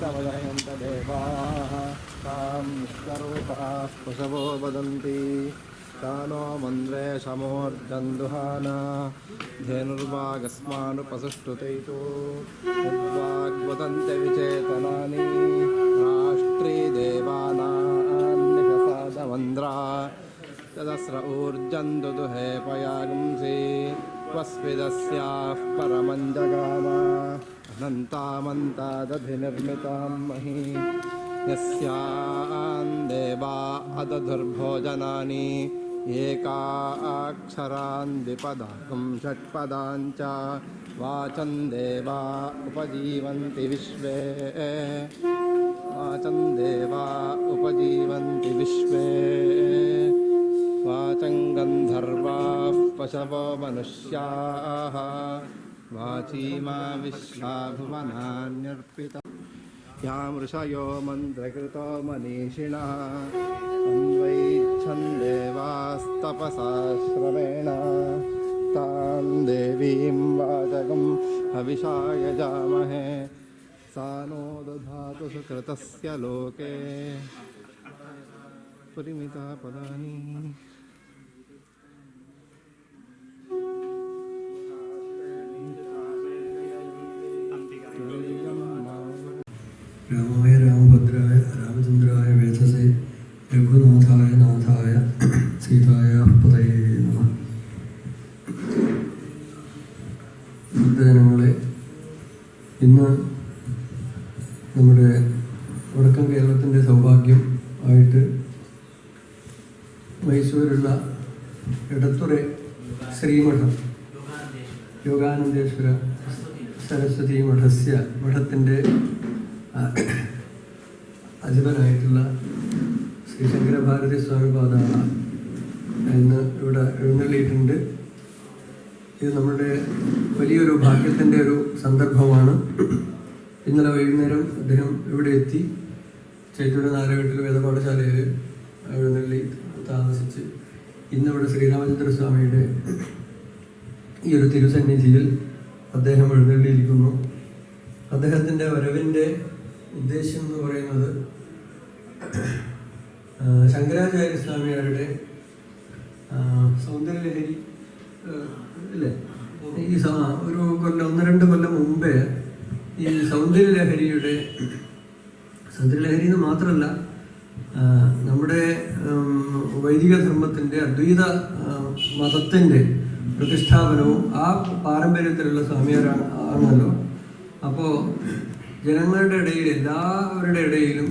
तवजयन्त देवाः तां विश्वरूपाः पशवो वदन्ति तानो मन्द्रे शमोर्जन्दुहाना धेनुर्वागस्मानुपसुष्टुतैतो यद्वाग्वदन्ते विचेतनानि राष्ट्रे देवानान्निकसादमन्द्रा तदस्र ऊर्जन्दुदुहे पयागुंसि त्वस्विदस्याः परमं जगाम अनन्तामन्तादधिनिर्मितां मही यस्यां देवा अदधुर्भोजनानि एकाक्षरान् द्विपदाकं षट्पदां च वाचं देवा उपजीवन्ति विश्वे वाचं देवा उपजीवन्ति विश्वे वाचं गन्धर्वाः पशवो मनुष्याः वाचीमा विश्वा भुवनान्यर्पिता यां ऋषयो मन्त्रकृतो मनीषिणः अन्वैच्छन् देवास्तपसा श्रमेण तां देवीं वाचकं हविषा यजामहे सा नो दधातु सुकृतस्य लोके परिमिता पदानि रामाय रामभद्राय रामचन्द्राय वेधसे रघुनाथाय नाथाय सीताय पतये नमः. ഭക്തജനങ്ങളെ, ഇന്ന് നമ്മുടെ വടക്കൻ കേരളത്തിൻ്റെ സൗഭാഗ്യം ആയിട്ട് മൈസൂരുള്ള എടത്തുറ ശ്രീമഠം യോഗാനന്ദേശ്വര സരസ്വതി മഠത്തിൻ്റെ അധിപനായിട്ടുള്ള ശ്രീ ശങ്കരഭാരതി സ്വാമിപാദാ ഇന്ന് ഇവിടെ എഴുന്നള്ളിയിട്ടുണ്ട്. ഇത് നമ്മുടെ വലിയൊരു ഭാഗ്യത്തിൻ്റെ ഒരു സന്ദർഭമാണ്. ഇന്നലെ വൈകുന്നേരം അദ്ദേഹം ഇവിടെ എത്തി ചേറ്റൂർ നാരായണത്തിൽ വേദപാഠശാലയിൽ എഴുന്നള്ളി താമസിച്ച് ഇന്നിവിടെ ശ്രീരാമചന്ദ്ര സ്വാമിയുടെ ഈ ഒരു തിരുസന്നിധിയിൽ അദ്ദേഹം എഴുന്നള്ളിയിരിക്കുന്നു. അദ്ദേഹത്തിൻ്റെ വരവിൻ്റെ ഉദ്ദേശം എന്ന് പറയുന്നത് ശങ്കരാചാര്യസ്വാമിയാരുടെ സൗന്ദര്യലഹരി അല്ലേ, ഈ ഒരു കൊല്ലം 1-2 കൊല്ലം മുമ്പേ ഈ സൗന്ദര്യലഹരി എന്ന് മാത്രമല്ല നമ്മുടെ വൈദിക ധർമ്മത്തിൻ്റെ അദ്വൈത മതത്തിൻ്റെ പ്രതിഷ്ഠാപനവും ആ പാരമ്പര്യത്തിലുള്ള സ്വാമിയാരാണല്ലോ. അപ്പോൾ ജനങ്ങളുടെ ഇടയിൽ എല്ലാവരുടെ ഇടയിലും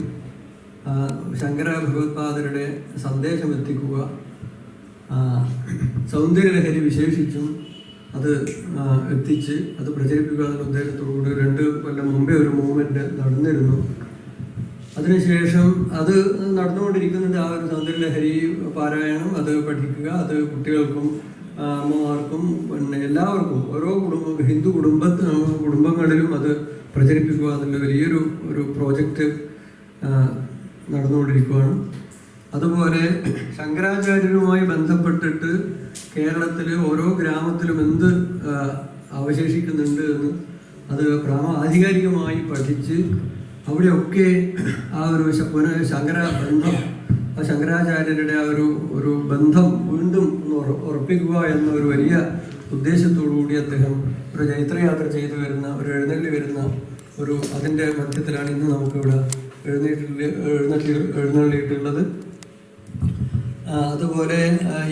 ശങ്കര ഭഗവത്പാദരുടെ സന്ദേശം എത്തിക്കുക, സൗന്ദര്യലഹരി വിശേഷിച്ചും അത് എത്തിച്ച് അത് പ്രചരിപ്പിക്കുക എന്നുള്ള ഉദ്ദേശത്തോടുകൂടി 2 കൊല്ലം മുമ്പേ ഒരു മൂവ്മെൻറ്റ് നടന്നിരുന്നു. അതിനുശേഷം അത് നടന്നുകൊണ്ടിരിക്കുന്നുണ്ട്. ആ ഒരു സൗന്ദര്യലഹരി പാരായണം, അത് പഠിക്കുക, അത് കുട്ടികൾക്കും അമ്മമാർക്കും പിന്നെ എല്ലാവർക്കും ഓരോ ഹിന്ദു കുടുംബങ്ങളിലും അത് പ്രചരിപ്പിക്കുക എന്നുള്ള വലിയൊരു പ്രോജക്റ്റ് നടന്നുകൊണ്ടിരിക്കുകയാണ്. അതുപോലെ ശങ്കരാചാര്യരുമായി ബന്ധപ്പെട്ടിട്ട് കേരളത്തിൽ ഓരോ ഗ്രാമത്തിലും എന്ത് അവശേഷിക്കുന്നുണ്ട് എന്ന് അത് ആധികാരികമായി പഠിച്ച് അവിടെയൊക്കെ ആ ഒരു ശങ്കരാചാര്യരുടെ ആ ഒരു ബന്ധം വീണ്ടും ഉറപ്പിക്കുക എന്ന ഒരു വലിയ ഉദ്ദേശത്തോടു കൂടി അദ്ദേഹം ഒരു ചൈത്രയാത്ര ചെയ്തു വരുന്ന ഒരു എഴുന്നള്ളിവരുന്ന അതിൻ്റെ മധ്യത്തിലാണ് ഇന്ന് നമുക്കിവിടെ എഴുന്നള്ളിയിട്ടുള്ളത്. അതുപോലെ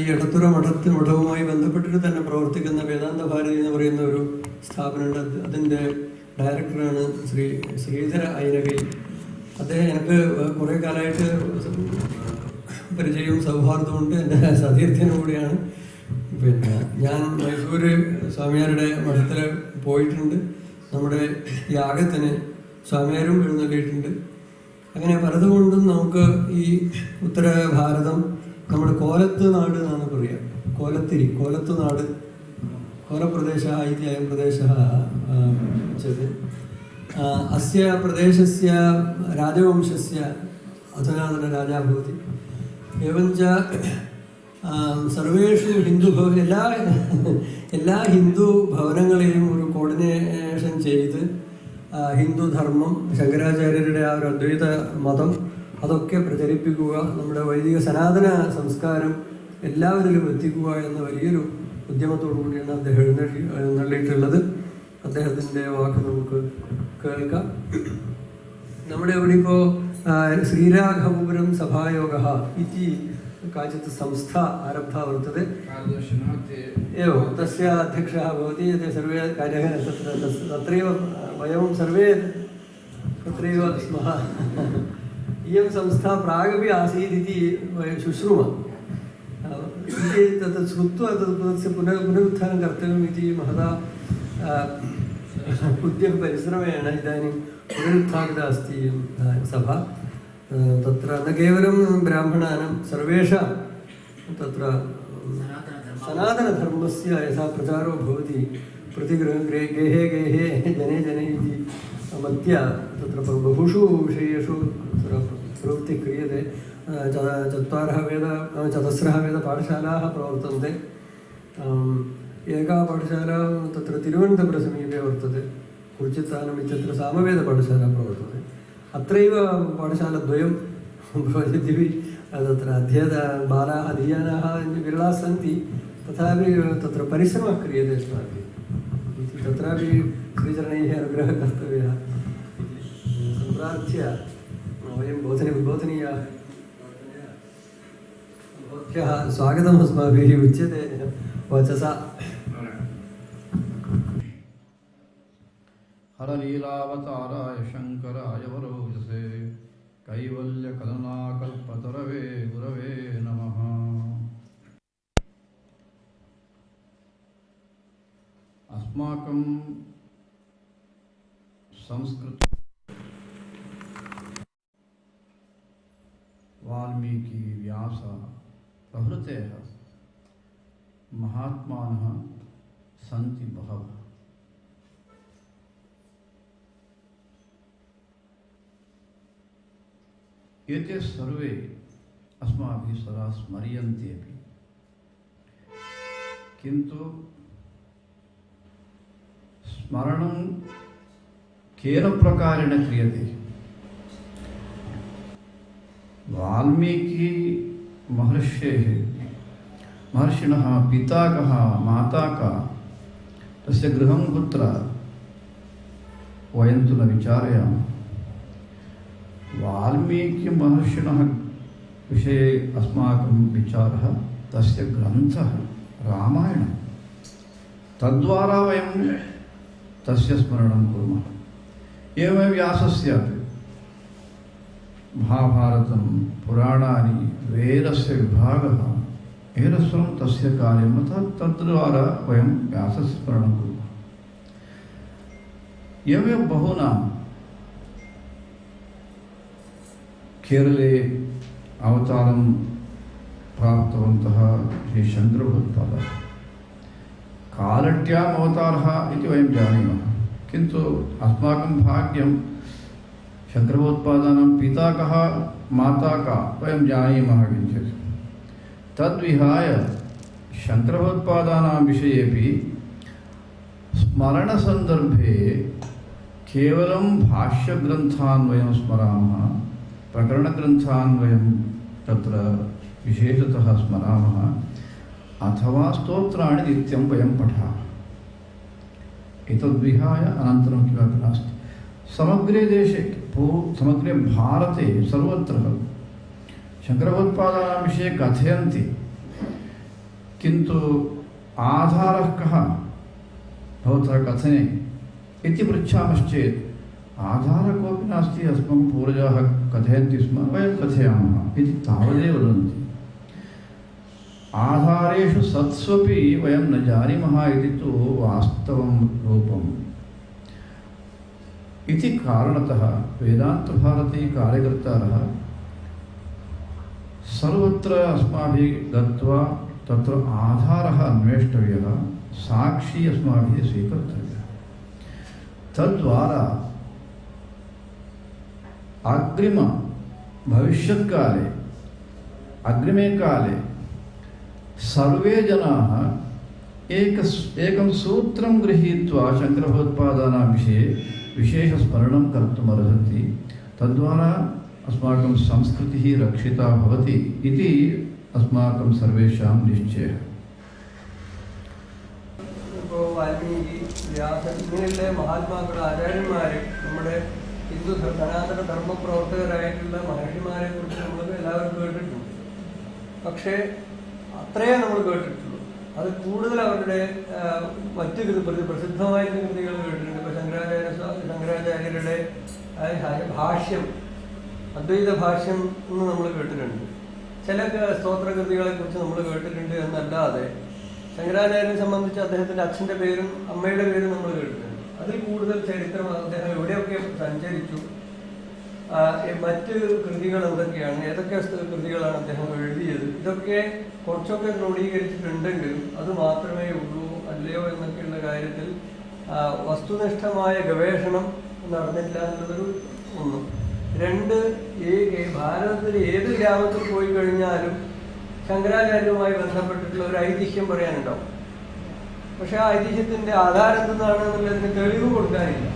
ഈ എടത്തുറ മഠവുമായി ബന്ധപ്പെട്ടിട്ട് തന്നെ പ്രവർത്തിക്കുന്ന വേദാന്ത ഭാരതി എന്ന് പറയുന്ന ഒരു സ്ഥാപനമുണ്ട്. അതിൻ്റെ ഡയറക്ടറാണ് ശ്രീധര ഐരകൈ. അദ്ദേഹം എനിക്ക് കുറേ കാലമായിട്ട് പരിചയവും സൗഹാർദ്ദമുണ്ട്. എൻ്റെ സതീർത്ഥ്യനും കൂടിയാണ്. പിന്നെ ഞാൻ മൈസൂർ സ്വാമിയാരുടെ മഠത്തിൽ പോയിട്ടുണ്ട്. നമ്മുടെ യാഗത്തിന് സ്വാമിയാരും എഴുന്നള്ളിയിട്ടുണ്ട്. അങ്ങനെ പലതുകൊണ്ടും നമുക്ക് ഈ ഉത്തര ഭാരതം നമ്മുടെ കോലത്ത് നാട് എന്നാണ് പറയുക. കോലത്ത് നാട്, കോലപ്രദേശ ഇതി അയം പ്രദേശ അസ്യ പ്രദേശസ്യ രാജവംശസ്യ അധുനാതന രാജാ ഭവതി. एवञ्च സർവേഷു ഹിന്ദു എല്ലാ ഹിന്ദു ഭവനങ്ങളെയും ഒരു കോർഡിനേഷൻ ചെയ്ത് ഹിന്ദുധർമ്മം, ശങ്കരാചാര്യരുടെ ആ ഒരു അദ്വൈത മതം, അതൊക്കെ പ്രചരിപ്പിക്കുക, നമ്മുടെ വൈദിക സനാതന സംസ്കാരം എല്ലാവരിലും എത്തിക്കുക എന്ന വലിയൊരു ഉദ്യമത്തോടു കൂടിയാണ് അദ്ദേഹം എഴുന്നള്ളിയിട്ടുള്ളത്. അദ്ദേഹത്തിൻ്റെ വാക്ക് നമുക്ക് കേൾക്കാം. നമ്മുടെ ഇവിടെ ഇപ്പോൾ ശ്രീരാഘവപുരം സഭായോഗः इति काचित् संस्था आरब्धा वर्तते. एवं तस्य अध्यक्षः भवति. ते सर्वे कार्यः तत्रैव वयं सर्वे तत्रैव स्मः. इयं संस्था प्रागपि आसीत् इति वयं शुश्रूमः. तत् श्रुत्वा तस्य पुनरुत्थानं कर्तव्यम् इति महता उद्यमपरिश्रमेण इदानीं पुनरुत्थापिता अस्ति सभा. तत्र न केवलं ब्राह्मणानां सर्वेषां तत्र सनातनधर्मस्य यथा प्रचारो भवति गृहे गृहे जने जने इति मत्या तत्र बहुषु विषयेषु तत्र प्रवृत्तिः क्रियते. चतस्रः वेदपाठशालाः प्रवर्तन्ते. एका पाठशाला तत्र तिरुवनन्तपुरसमीपे वर्तते. कुर्चित्तानम् इत्यत्र सामवेदपाठशाला प्रवर्तते. अत्रैव पाठशालाद्वयं यद्यपि तत्र बालाः अधीयानाः विरलाः सन्ति, तथापि तत्र परिश्रमः क्रियते अस्माभिः. तत्रापि श्रीचरणैः अनुग्रहः कर्तव्यः सम्प्रार्थ्य वयं बोधनीयाः. भवद्भ्यः स्वागतम् अस्माभिः उच्यते वचसा. हरलीलावताराय शंकराय वरोजसे कैवल्यकलनाकल्पतरवे गुरवे नमः. अस्माकं संस्कृत वाल्मीकि व्यास प्रभृतयः महात्मानः सन्ति बहवः. एते सर्वे अस्माभिः सदा स्मर्यन्ते अपि, किन्तु स्मरणं केन प्रकारेण क्रियते? वाल्मीकि महर्षिणः पिता कः, माता का, तस्य गृहं कुत्र, वयं तु न विचारयामः. वाल्मीकि महर्षिणः विषये अस्माकं विचारः तस्य ग्रन्थः रामायणं. तद्वारा वयं तस्य स्मरणं कुर्मः. एवमेव व्यासस्यापि महाभारतं, पुराणानि, वेदस्य विभागः, एतत्सर्वं तस्य कार्यम्. अतः तद्वारा वयं व्यासस्य स्मरणं कुर्मः. एवमेव बहूनां केरले अवतारं प्राप्तवन्तः श्री शङ्करभगवत्पादाः. कालट्याम् अवतारः इति वयं जानीमः, किन्तु अस्माकं भाग्यं शङ्करभगवत्पादानां पिता कः, माता का वयं जानीमः किञ्चित्. तद्विहाय शङ्करभगवत्पादानां विषयेपि स्मरणसन्दर्भे केवलं भाष्यग्रन्थान् वयं स्मरामः, प्रकरणग्रन्थान् वयं तत्र विशेषतः स्मरामः, अथवा स्तोत्राणि नित्यं वयं पठामः. एतद्विहाय अनन्तरं किमपि नास्ति. समग्रे देशे, समग्रे भारते सर्वत्र शङ्करभगवत्पादानां विषये कथयन्ति, किन्तु आधारः कः भवतः कथने इति पृच्छामश्चेत् आधारः कोऽपि नास्ति. अस्माकं पूर्वजाः कथयन्ति स्म, वयं कथयामः इति तावदेव वदन्ति. आधारेषु सत्स्वपि वयं न जानीमः इति तु वास्तवं रूपम्. इति कारणतः वेदान्तभारती कार्यकर्तारः सर्वत्र अस्माभिः गत्वा तत्र आधारः अन्वेष्टव्यः, साक्षी अस्माभिः स्वीकर्तव्यः. तद्वारा अग्रिम भविष्यत्काले, अग्रिमे काले सर्वे जनाः एकं सूत्रं गृहीत्वा शङ्करभगवत्पादानां विषये विशेषस्मरणं कर्तुमर्हति, तद्वारा अस्माकं संस्कृतिः रक्षिता भवति इति अस्माकं सर्वेषां निश्चयः. ഇപ്പോൾ വാൽമീകി, വ്യാസൻ ഇങ്ങനെയുള്ള മഹാത്മാക്കൾ, ആചാര്യന്മാർ, നമ്മുടെ ഹിന്ദു സനാതന ധർമ്മ പ്രവർത്തകരായിട്ടുള്ള മഹർഷിമാരെ കുറിച്ച് നമ്മൾ എല്ലാവരും കേട്ടിട്ടുണ്ട്. പക്ഷേ അത്രയേ നമ്മൾ കേട്ടിട്ടുള്ളൂ. അത് കൂടുതൽ അവരുടെ മറ്റ് പ്രസിദ്ധമായിട്ടുള്ള കൃതികൾ കേട്ടിട്ടുണ്ട്. ഇപ്പോൾ ശങ്കരാചാര്യരുടെ ഭാഷ്യം, അദ്വൈത ഭാഷ്യം എന്ന് നമ്മൾ കേട്ടിട്ടുണ്ട്. ചില സ്തോത്രകൃതികളെ കുറിച്ച് നമ്മൾ കേട്ടിട്ടുണ്ട് എന്നല്ലാതെ ശങ്കരാചാര്യനെ സംബന്ധിച്ച് അദ്ദേഹത്തിൻ്റെ അച്ഛൻ്റെ പേരും അമ്മയുടെ പേരും നമ്മൾ കേട്ടിട്ടുണ്ട്. അതിൽ കൂടുതൽ ചരിത്രം അദ്ദേഹം എവിടെയൊക്കെ സഞ്ചരിച്ചു, മറ്റ് കൃതികൾ എന്തൊക്കെയാണ്, ഏതൊക്കെ കൃതികളാണ് അദ്ദേഹം എഴുതിയത്, ഇതൊക്കെ കുറച്ചൊക്കെ ക്രോഡീകരിച്ചിട്ടുണ്ടെങ്കിലും അത് മാത്രമേ ഉള്ളൂ അല്ലയോ എന്നൊക്കെയുള്ള കാര്യത്തിൽ വസ്തുനിഷ്ഠമായ ഗവേഷണം നടന്നിട്ടില്ല എന്നുള്ളതൊരു ഒന്ന്. രണ്ട്, ഈ ഭാരതത്തിൽ ഏത് ഗ്രാമത്തിൽ പോയി കഴിഞ്ഞാലും ശങ്കരാചാര്യവുമായി ബന്ധപ്പെട്ടിട്ടുള്ള ഒരു ഐതിഹ്യം പറയാനുണ്ടാവും. പക്ഷെ ആ ഐതിഹ്യത്തിന്റെ ആധാരം എന്താണ് എന്നുള്ളതിന് തെളിവ് കൊടുക്കാനില്ല.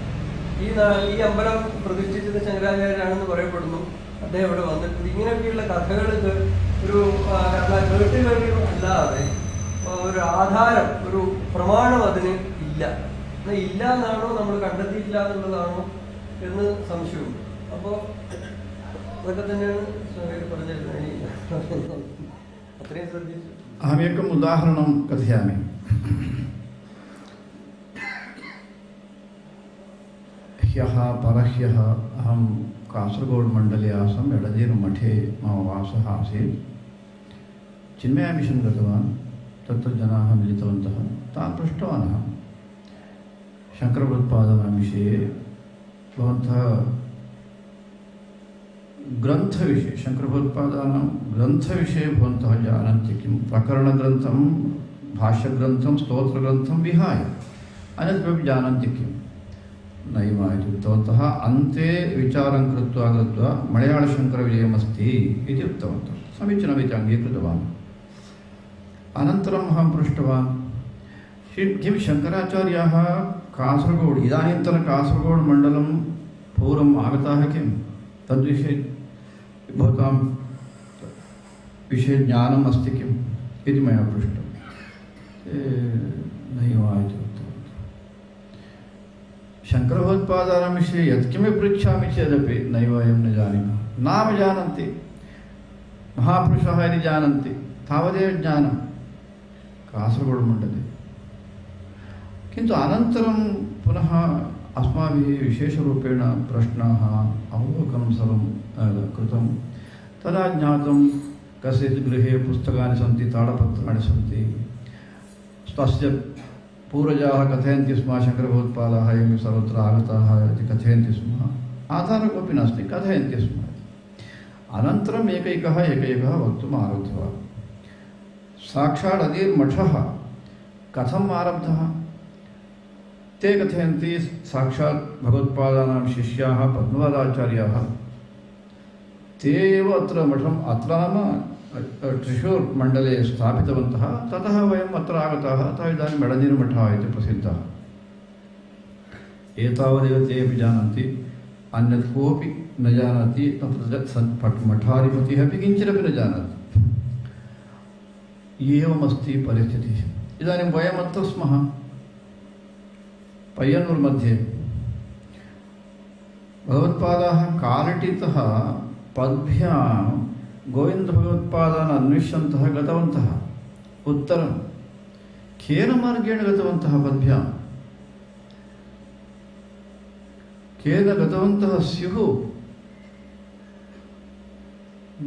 ഈ അമ്പലം പ്രതിഷ്ഠിച്ചത് ശങ്കരാചാര്യരാണെന്ന് പറയപ്പെടുന്നു, അദ്ദേഹം ഇവിടെ വന്നിട്ടുണ്ട്. ഇങ്ങനെയൊക്കെയുള്ള കഥകൾക്ക് ഒരു കേട്ടുകേൾവി അല്ലാതെ ഒരു ആധാരം, ഒരു പ്രമാണം അതിന് ഇല്ല. എന്നാൽ ഇല്ല എന്നാണോ, നമ്മൾ കണ്ടെത്തിയില്ല എന്നുള്ളതാണോ എന്ന് സംശയമുണ്ട്. അപ്പോൾ അതൊക്കെ തന്നെയാണ് പറഞ്ഞിരുന്നത്. അത്രയും ശ്രദ്ധിച്ചു. अहमेकम् उदाहरणं कथयामि. ह्यः परह्यः अहं कासरगोड् मण्डले आसम्. एडजेरुमठे मम वासः आसीत्. चिन्मया मिशन् गतवान्. तत्र जनाः मिलितवन्तः. तान् पृष्टवान् अहं शङ्करभगवत्पादानां विषये, भवन्तः ग्रन्थविषये, शङ्करभगवत्पादानां ग्रन्थविषये भवन्तः जानन्ति किं? प्रकरणग्रन्थं, भाष्यग्रन्थं, स्तोत्रग्रन्थं विहाय अन्यत्किमपि जानन्ति किं? नैव इति उक्तवन्तः. अन्ते विचारं कृत्वा गत्वा मलयाळशङ्करविजयमस्ति इति उक्तवन्तः. समीचीनमिति अङ्गीकृतवान्. अनन्तरम् अहं पृष्टवान्, किं शङ्कराचार्याः कासरगोड्, इदानीन्तन कासरगोड् मण्डलं पूर्वम् आगताः किं? तद्विषये भवतां विषये ज्ञानम् अस्ति किम् इति मया पृष्टं. नैव इति उक्तवन्तः. शङ्करभगवत्पादानां विषये यत्किमपि पृच्छामि चेदपि नैव वयं न जानीमः. नाम जानन्ति, महापुरुषाः यदि जानन्ति तावदेव ज्ञानं कासरगोड् मण्डले. किन्तु अनन्तरं पुनः अस्माभिः विशेषरूपेण प्रश्नाः, अवलोकनं सर्वं कृतं. तदा ज्ञातं कस्यचित् गृहे पुस्तकानि सन्ति, ताडपत्राणि सन्ति. तस्य पूर्वजाः कथयन्ति स्म, शङ्करभगवत्पादाः एवं सर्वत्र आगताः इति कथयन्ति स्म. आधारः कोऽपि नास्ति, कथयन्ति स्म. अनन्तरम् एकैकः वक्तुम् आरब्धवान्. साक्षात् अदीर्मठः कथम् आरब्धः? ते कथयन्ति साक्षात् भगवत्पादानां शिष्याः पद्मपादाचार्याः, ते एव अत्र मठम्, अत्र नाम त्रिशूर् मण्डले स्थापितवन्तः. ततः वयम् अत्र आगताः. अतः इदानीं मेडनीरुमठः इति प्रसिद्धः. एतावदेव ते अपि जानन्ति, अन्यत् कोऽपि न जानाति. तत्र मठाधिपतिः अपि किञ्चिदपि न जानाति. एवमस्ति परिस्थितिः. इदानीं वयमत्र स्मः पय्यन्नूर् मध्ये. भगवत्पादाः कालटितः पद्भ्यां गोविन्दभगवत्पादान् अन्विष्यन्तः गतवन्तः. उत्तरं केन मार्गेण गतवन्तः? पद्भ्यां केन गतवन्तः स्युः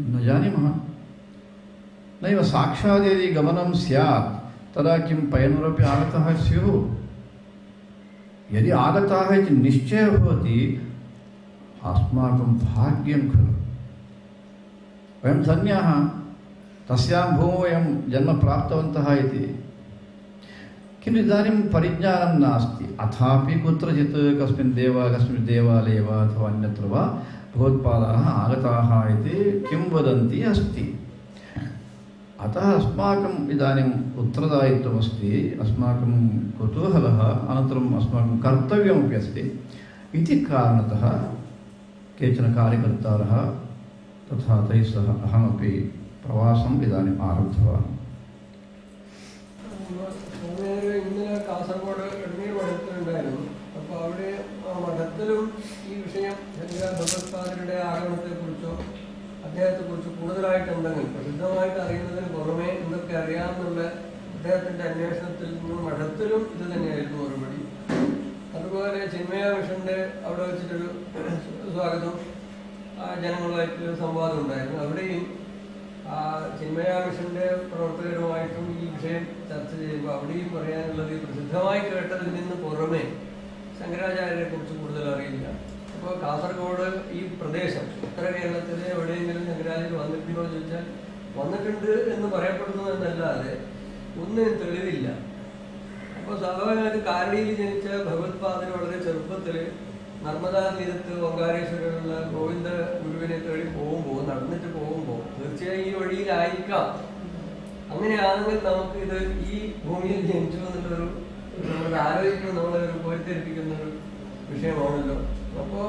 न जानीमः. नैव साक्षात् यदि गमनं स्यात् तदा किं पय्यन्नूरपि आगतः स्युः? यदि आगताः इति निश्चयः भवति, अस्माकं भाग्यं खलु. वयं धन्याः, तस्यां भूमौ वयं जन्म प्राप्तवन्तः इति. किन्तु इदानीं परिज्ञानं नास्ति. अथापि कुत्रचित् कस्मिन् देवालये वा अथवा अन्यत्र वा भगवत्पादाः आगताः इति किं वदन्ति अस्ति. अतः अस्माकम् इदानीम् उत्तरदायित्वमस्ति, अस्माकं कुतूहलः, अनन्तरम् अस्माकं कर्तव्यमपि अस्ति. इति कारणतः केचन कार्यकर्तारः तथा तैः सह अहमपि प्रवासम् इदानीम् आरब्धवान्. ഇന്നലെ കാസർഗോഡ് എടനീർ മഠത്തിലുണ്ടായിരുന്നു. അപ്പോൾ അവിടെ മഠത്തിലും ഈ വിഷയം ശങ്കര ഭഗവത്പാദരുടെ ആഗമനത്തെക്കുറിച്ചോ അദ്ദേഹത്തെക്കുറിച്ച് കൂടുതലായിട്ട് എന്തെങ്കിലും പ്രസിദ്ധമായിട്ട് അറിയുന്നതിന് പുറമേ എന്തൊക്കെ അറിയാമെന്നുള്ള അദ്ദേഹത്തിൻ്റെ അന്വേഷണത്തിൽ നിന്നും മഠത്തിലും ഇത് തന്നെയായിരുന്നു മറുപടി. അതുപോലെ ചിന്മയ മിഷന്റെ അവിടെ വെച്ചിട്ടൊരു സ്വാഗതം ജനങ്ങളുമായിട്ടൊരു സംവാദം ഉണ്ടായിരുന്നു. അവിടെയും ചിന്മയ മിഷന്റെ പ്രവർത്തകരുമായിട്ടും ഈ വിഷയം ചർച്ച ചെയ്യുമ്പോൾ അവിടെയും പറയാനുള്ളത് പ്രസിദ്ധമായി കേട്ടതിൽ നിന്ന് പുറമെ ശങ്കരാചാര്യരെ കുറിച്ച് കൂടുതൽ അറിയില്ല. അപ്പോൾ കാസർഗോഡ് ഈ പ്രദേശം ഉത്തര കേരളത്തിലെ എവിടെയെങ്കിലും ശങ്കരാചാര്യർ വന്നിട്ടുണ്ടോ എന്ന് ചോദിച്ചാൽ വന്നിട്ടുണ്ട് എന്ന് പറയപ്പെടുന്നു എന്നല്ലാതെ ഒന്നിനും തെളിവില്ല. അപ്പോൾ സ്വാഭാവികമായിട്ട് കാരടിയിൽ ജനിച്ച ഭഗവത്പാദർ വളരെ ചെറുപ്പത്തിൽ നർമ്മദാ തീരത്ത് ഓങ്കാരേശ്വരനുള്ള ഗോവിന്ദ ഗുരുവിനെ തേടി പോകുമ്പോൾ നടന്നിട്ട് പോകുമ്പോൾ തീർച്ചയായും ഈ വഴിയിലായിരിക്കാം. അങ്ങനെയാണെങ്കിൽ നമുക്ക് ഇത് ഈ ഭൂമിയിൽ ജനിച്ചു എന്നുള്ളൊരു നമ്മൾ ആലോചിക്കുമ്പോൾ നമ്മളെ ഒരു പോരിത്തെരിപ്പിക്കുന്നൊരു വിഷയമാണല്ലോ. അപ്പോൾ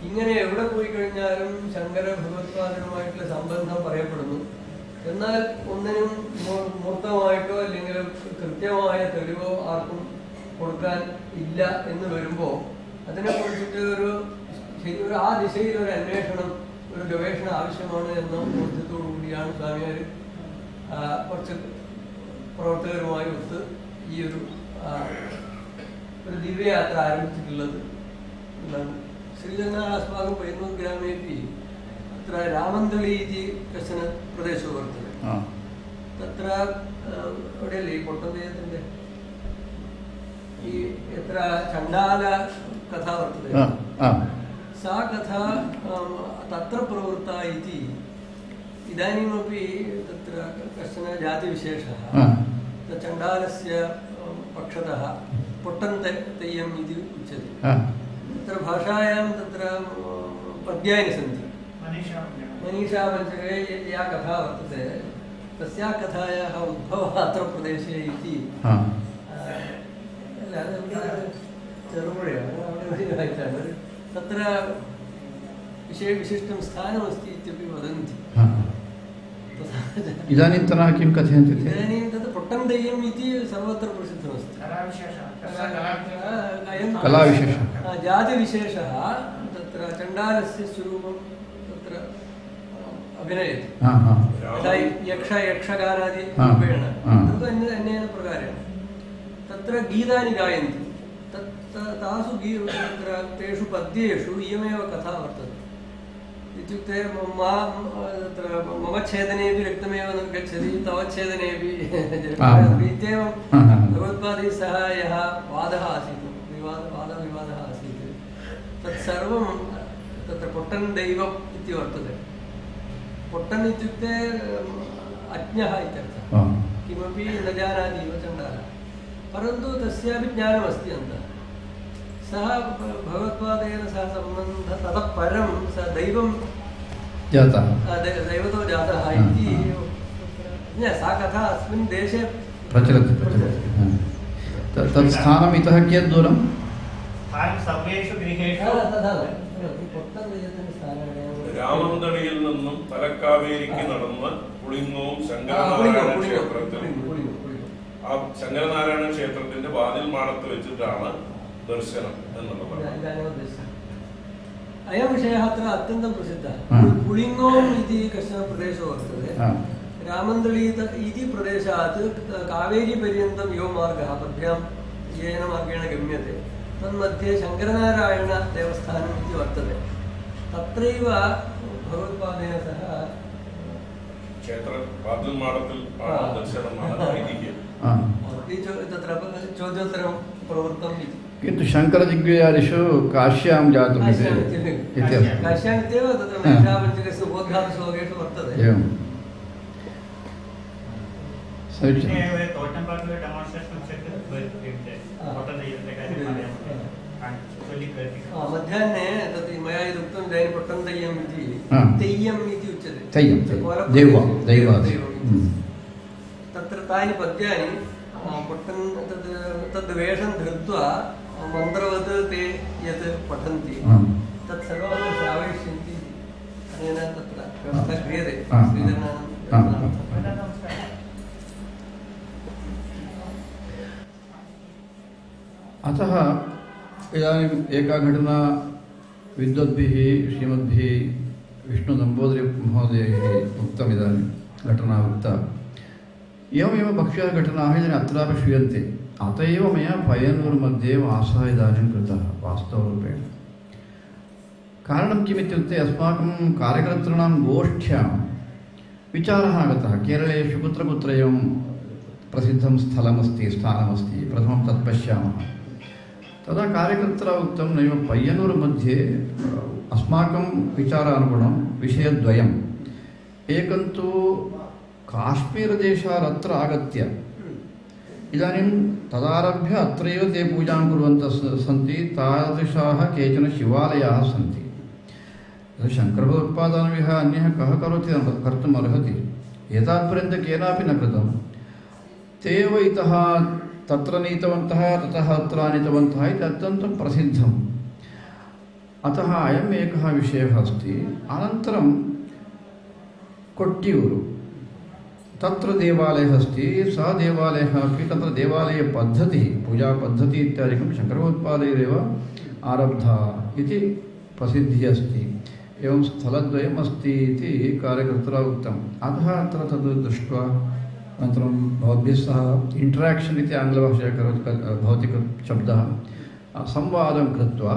ഇങ്ങനെ എവിടെ പോയി കഴിഞ്ഞാലും ശങ്കര ഭഗവത്പാദരുമായിട്ടുള്ള സംബന്ധം പറയപ്പെടുന്നു. എന്നാൽ ഒന്നിനും മൂർത്തമായിട്ടോ അല്ലെങ്കിൽ കൃത്യമായ തെളിവോ ആർക്കും കൊടുക്കാൻ ഇല്ല എന്ന് വരുമ്പോൾ അതിനെക്കുറിച്ചിട്ട് ഒരു ആ ദിശയിൽ ഒരു അന്വേഷണം, ഒരു ഗവേഷണം ആവശ്യമാണ് എന്ന ബോധ്യത്തോടു കൂടിയാണ് സ്വാമിയാർ കുറച്ച് പ്രവർത്തകരുമായി ഒത്ത് ഈ ഒരു ദിവ്യയാത്ര ആരംഭിച്ചിട്ടുള്ളത്. ശ്രീജന്നാസ്മാകം പൈനൂർ ഗ്രാമേപി अत्र रामन्दळी इति कश्चन प्रदेशो वर्तते. तत्र अडेलि कोट्टदेयतन्ते यत्र चण्डालकथा वर्तते सा कथा तत्र प्रवृत्ता इति इदानीमपि तत्र कश्चन जातिविशेषः चण्डालस्य पक्षतः पोट्टन्तेय्यम् इति उच्यते. तत्र भाषायां तत्र पद्यानि सन्ति. मनीषा पञ्चके या कथा वर्तते तस्याः कथायाः उद्भवः अत्र प्रदेशे इति तत्र विशिष्टं स्थानमस्ति इत्यपि वदन्ति. इदानीन्तनः किं कथयन्ति? इदानीं तत् पोट्टन्तेय्यम् इति सर्वत्र प्रसिद्धमस्ति. कलाविशेषः जातिविशेषः तत्र चण्डालस्य स्वरूपं तत्र अभिनयति. यक्षगानादि रूपेण तद् अन्येन प्रकारेण तत्र गीतानि गायन्ति. तासु तत्र तेषु पद्येषु इयमेव कथा वर्तते. इत्युक्ते तत्र मम छेदनेपि रक्तमेव न गच्छति तव छेदनेपि इत्येवं भगवत्पादैः सह यः वादः आसीत्, वादविवादः आसीत्, तत्सर्वं तत्र पोट्टन् दैवम् इति वर्तते. पोट्टन् इत्युक्ते अज्ञः इत्यर्थः, किमपि न जानाति इव चण्डालः, परन्तु तस्यापि ज्ञानमस्ति अन्तः. सः भगवत्पादेन सह सम्बन्धः ततः परं सः दैवं जातः, दैवतो जातः इति सा कथा अस्मिन् देशे प्रचलति. तत् स्थानम् इतः कियत् दूरं? सर्वेषु गृहेषु രാമന്തളിയിൽ നിന്നും തലക്കാവേരിക്ക് നടന്ന് പുളിങ്ങോം ശങ്കരനാരായണ ക്ഷേത്രത്തിൽ ആ ശങ്കരനാരായണ ക്ഷേത്രത്തിന്റെ വാതിൽ മാടത്ത് വെച്ചിട്ടാണ് ദർശനം എന്നുള്ളത്. अयं विषयः अत्र अत्यन्तं प्रसिद्धः. पुलिङ्गोम् इति कश्चन प्रदेशो वर्तते. रामन्दळी इति प्रदेशात् कावेरीपर्यन्तं यो मार्गः पद्भ्यां येन मार्गेण गम्यते तन्मध्ये शङ्करनारायणदेवस्थानम् इति वर्तते. तत्रैव भगवत्पादेन सह क्षेत्रवादिल्माडത്തിൽ दर्शनമാണ് ऐतिह्यं. तत्र चोद्योत्तरं प्रवृत्तम् इति. किन्तु शङ्करजिज्ञादिषु काश्यां जातम् काश्यामित्येव तत्र मनीषापञ्चकस्य उपोद्घातश्लोकेषु वर्तते. एवं समीचीनं. मध्याह्ने तत् मया यदुक्तं इदानीं पोट्टन्तेय्यम् इति तेय्यम् इति उच्यते. तत्र तानि पद्यानि पठन् तद् वेषं धृत्वा मन्त्रवत् ते यत् पठन्ति तत् सर्वं श्रावयिष्यन्ति अनेन तत्र व्यवस्था क्रियते श्रीधरनारायण। अतः इदानीम् एका घटना विद्वद्भिः श्रीमद्भिः विष्णुनम्बूदिरीमहोदयैः उक्तम्। इदानीं घटना उक्ता। एवमेव बह्व्यः घटनाः इदानीम् अत्रापि श्रूयन्ते। अत एव मया पय्यन्नूरु मध्ये वासः इदानीं कृतः वास्तवरूपेण। कारणं किमित्युक्ते अस्माकं कार्यकर्तॄणां गोष्ठ्यां विचारः आगतः केरळेषु कुत्र कुत्र एवं प्रसिद्धं स्थलमस्ति स्थानमस्ति प्रथमं तत् पश्यामः। तदा कार्यकर्त्रा उक्तं नैव पय्यन्नूरु मध्ये अस्माकं विचारानुगुणं विषयद्वयम्। एकं तु काश्मीरदेशात् अत्र आगत्य इदानीं तदारभ्य अत्रैव ते पूजां कुर्वन्तः सन्ति। तादृशाः केचन शिवालयाः सन्ति। शङ्करभगवत्पादान् विहाय अन्यः कः करोति कर्तुम् अर्हति। एतावत्पर्यन्तं केनापि न कृतं। ते एव इतः तत्र नीतवन्तः ततः अत्र आनीतवन्तः इति अत्यन्तं प्रसिद्धम्। अतः अयम् एकः विषयः अस्ति। अनन्तरं कोट्टियूरु तत्र देवालयः अस्ति। सः देवालयः अपि तत्र देवालयपद्धतिः पूजापद्धतिः इत्यादिकं शङ्करभगवत्पादैरेव आरब्धा इति प्रसिद्धिः अस्ति। एवं स्थलद्वयम् अस्ति इति कार्यकर्त्रा उक्तम्। अतः अत्र तद् दृष्ट्वा अनन्तरं भवद्भिः सह इण्टराक्षन् इति आङ्ग्लभाषया भौतिकशब्दः संवादं कृत्वा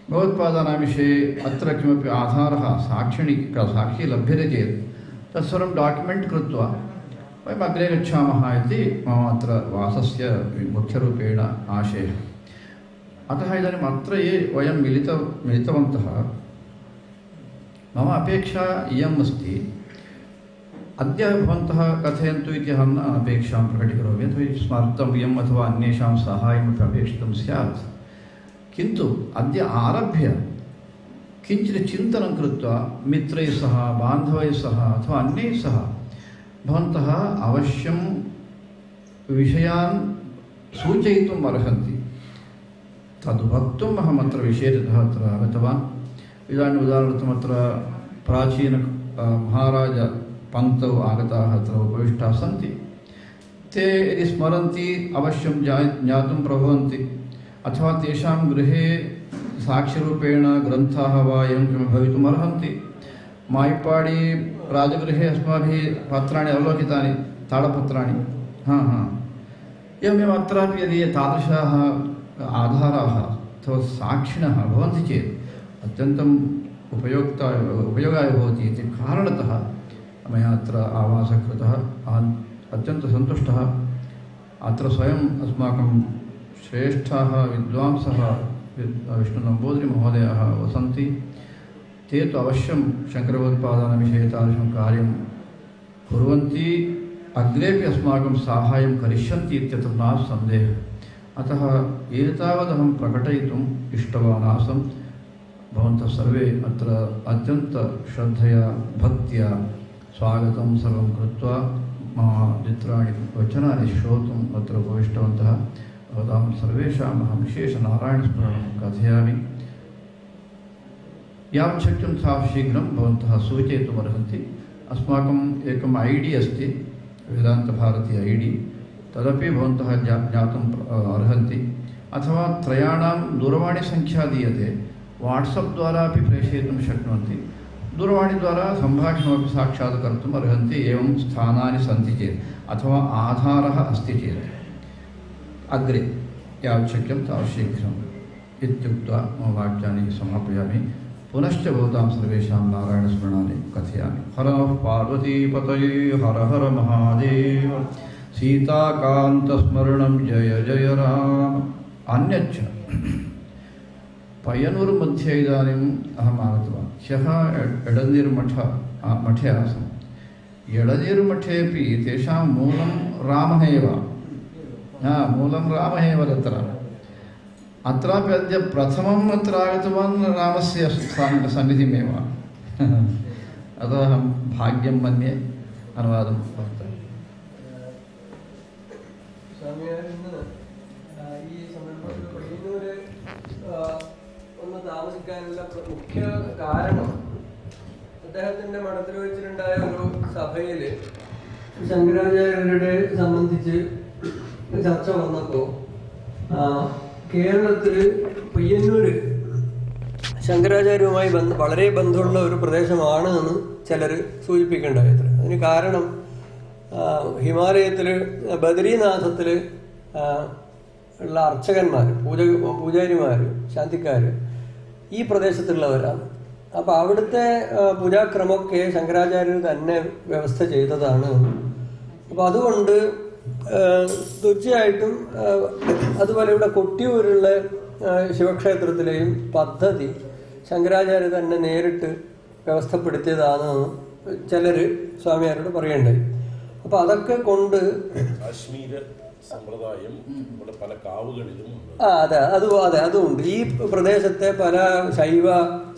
भगवत्पादानां विषये अत्र किमपि आधारः साक्षी लभ्यते चेत् तत्सर्वं डाक्युमेण्ट् कृत्वा वयम् अग्रे गच्छामः इति मम अत्र वासस्य मुख्यरूपेण आशयः। अतः इदानीम् अत्र ये वयं मिलितवन्तः मम अपेक्षा इयम् अस्ति। अद्य भवन्तः कथयन्तु इति अहं न अपेक्षां प्रकटीकरोमि। यतोहि स्मर्तव्यम् अथवा अन्येषां साहाय्यमपि अपेक्षितं स्यात्। किन्तु अद्य आरभ्य किञ्चित् चिन्तनं कृत्वा मित्रैः सह बान्धवैः सह अथवा अन्यैः सह भवन्तः अवश्यं विषयान् सूचयितुम् अर्हन्ति। तद् वक्तुम् अहम् अत्र विशेषतः अत्र आगतवान्। इदानीम् उदाहरणार्थम् अत्र प्राचीन महाराज पन्तौ आगताः अत्र उपविष्टाः सन्ति। ते यदि स्मरन्ति अवश्यं ज्ञातुं प्रभवन्ति। अथवा तेषां गृहे साक्ष्यरूपेण ग्रन्थाः वा एवं किमपि भवितुम् अर्हन्ति। मायिपाडि राजगृहे अस्माभिः पत्राणि अवलोकितानि ताडपत्राणि। एवमेव अत्रापि यदि तादृशाः आधाराः अथवा साक्षिणः भवन्ति चेत् अत्यन्तम् उपयोगाय भवति इति कारणतः मया अत्र आवासः कृतः। अहम् अत्यन्तं सन्तुष्टः। अत्र स्वयम् अस्माकं श्रेष्ठाः विद्वांसः विष्णुनम्बूदिरीमहोदयाः वसन्ति। ते तु अवश्यं शङ्करभगवत्पादानां विषये तादृशं कार्यं कुर्वन्ति। अग्रेपि अस्माकं साहाय्यं करिष्यन्ति इत्यत्र नास्ति सन्देहः। अतः एतावदहं प्रकटयितुम् इष्टवान् आसम्। भवन्तः सर्वे अत्र अत्यन्तश्रद्धया भक्त्या स्वागतं सर्वं कृत्वा मम चित्राणि वचनानि श्रोतुम् अत्र उपविष्टवन्तः। भवतां सर्वेषाम् अहं विशेषनारायणस्मरणं कथयामि। यावत् शक्यं तावत् शीघ्रं भवन्तः सूचयितुम् अर्हन्ति। अस्माकम् एकम् ID अस्ति वेदान्तभारती ID। तदपि भवन्तः ज्ञातुम् अर्हन्ति। अथवा त्रयाणां दूरवाणीसङ्ख्या दीयते। वाट्सप् द्वारा अपि प्रेषयितुं शक्नुवन्ति। दूरवाणीद्वारा सम्भाषणमपि साक्षात् कर्तुम् अर्हन्ति। एवं स्थानानि सन्ति चेत् अथवा आधारः अस्ति चेत् अग्रे यावत् शक्यं तावत् शीघ्रम् इत्युक्त्वा मम वाक्यानि समापयामि। पुनश्च भवतां सर्वेषां नारायणस्मरणानि कथयामि। हर पार्वतीपतये हर हर महादेव। सीताकान्तस्मरणं जय जय राम। अन्यच्च पय्यन्नूरु मध्ये इदानीम् अहम् आगतवान्। ह्यः मठे आसम्। एडनीरुमठेपि तेषां मूलं रामः एव। मूलं रामः एव तत्र। अत्रापि अद्य प्रथमम् अत्र आगतवान् रामस्य सन्निधिमेव। अतः अहं भाग्यं मन्ये। अनुवादं भवतः। സ്വാമിയാരിന്ന് ഈ സന്ദർഭത്തിൽ പയ്യന്നൂര് ഒന്ന് താമസിക്കാനുള്ള മുഖ്യ കാരണം അദ്ദേഹത്തിന്റെ മഠത്തിൽ വെച്ചിട്ടുണ്ടായ ഒരു സഭയില് ശങ്കരാചാര്യരുടെ സംബന്ധിച്ച് ചർച്ച വന്നപ്പോ കേരളത്തില് പയ്യന്നൂര് ശങ്കരാചാര്യവുമായി വളരെ ബന്ധമുള്ള ഒരു പ്രദേശമാണ് എന്ന് ചിലർ സൂചിപ്പിക്കേണ്ടായത്. അതിന് കാരണം ഹിമാലയത്തില് ബദരീനാഥത്തില് ഉള്ള അർച്ചകന്മാർ, പൂജാരിമാർ, ശാന്തിക്കാർ ഈ പ്രദേശത്തുള്ളവരാണ്. അപ്പോൾ അവിടുത്തെ പൂജാക്രമമൊക്കെ ശങ്കരാചാര്യർ തന്നെ വ്യവസ്ഥ ചെയ്തതാണ്. അപ്പോൾ അതുകൊണ്ട് തീർച്ചയായിട്ടും അതുപോലെ ഇവിടെ കൊട്ടിയൂരുള്ള ശിവക്ഷേത്രത്തിലെയും പദ്ധതി ശങ്കരാചാര്യ തന്നെ നേരിട്ട് വ്യവസ്ഥപ്പെടുത്തിയതാണെന്ന് ചിലർ സ്വാമിയാരോട് പറയണ്ടായി. അപ്പോൾ അതൊക്കെ കൊണ്ട് കാശ്മീർ സമ്പ്രദായം ഇവിടെ പല കാവുകളിലും അതെ അതുമുണ്ട്. ഈ പ്രദേശത്തെ പല ശൈവ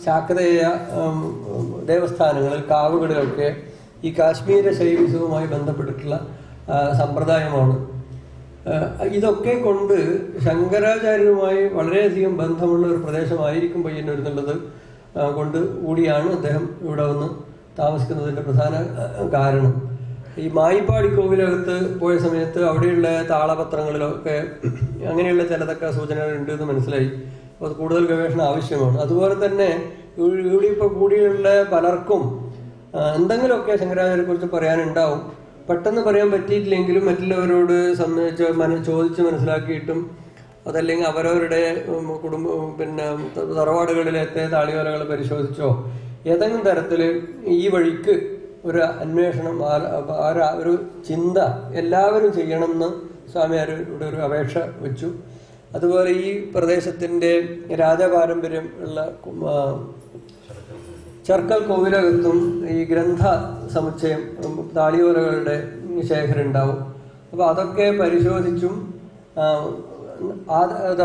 ശാക്തേയ ദേവസ്ഥാനങ്ങളിൽ കാവുകളിലൊക്കെ ഈ കാശ്മീര ശൈവിസവുമായി ബന്ധപ്പെട്ടിട്ടുള്ള സമ്പ്രദായമാണ്. ഇതൊക്കെ കൊണ്ട് ശങ്കരാചാര്യരുമായി വളരെയധികം ബന്ധമുള്ള ഒരു പ്രദേശമായിരിക്കും പയ്യന്നൂർ എന്നുള്ളത് കൊണ്ട് കൂടിയാണ് അദ്ദേഹം ഇവിടെ വന്ന് താമസിക്കുന്നതിൻ്റെ പ്രധാന കാരണം. ഈ മായിപ്പാടി കോവിലകത്ത് പോയ സമയത്ത് അവിടെയുള്ള താളപത്രങ്ങളിലൊക്കെ അങ്ങനെയുള്ള ചിലതൊക്കെ സൂചനകളുണ്ട് എന്ന് മനസ്സിലായി. അപ്പോൾ കൂടുതൽ ഗവേഷണം ആവശ്യമാണ്. അതുപോലെ തന്നെ ഇവിടെ ഇപ്പോൾ കൂടിയുള്ള പലർക്കും എന്തെങ്കിലുമൊക്കെ ശങ്കരാചാര്യരെക്കുറിച്ച് പറയാനുണ്ടാവും. പെട്ടെന്ന് പറയാൻ പറ്റിയിട്ടില്ലെങ്കിലും മറ്റുള്ളവരോട് ചോദിച്ച് മനസ്സിലാക്കിയിട്ടും അതല്ലെങ്കിൽ അവരവരുടെ തറവാടുകളിലത്തെ താളിയോലകൾ പരിശോധിച്ചോ ഏതെങ്കിലും തരത്തിൽ ഈ വഴിക്ക് ഒരു അന്വേഷണം, ഒരു ചിന്ത എല്ലാവരും ചെയ്യണമെന്ന് സ്വാമിയാരുടെ ഒരു അപേക്ഷ വെച്ചു. അതുപോലെ ഈ പ്രദേശത്തിൻ്റെ രാജപാരമ്പര്യം ഉള്ള ചർക്കൽ കോവിലകത്തും ഈ ഗ്രന്ഥ സമുച്ചയം താളിയോലകളുടെ ശേഖരം ഉണ്ടാവും. അപ്പോൾ അതൊക്കെ പരിശോധിച്ചും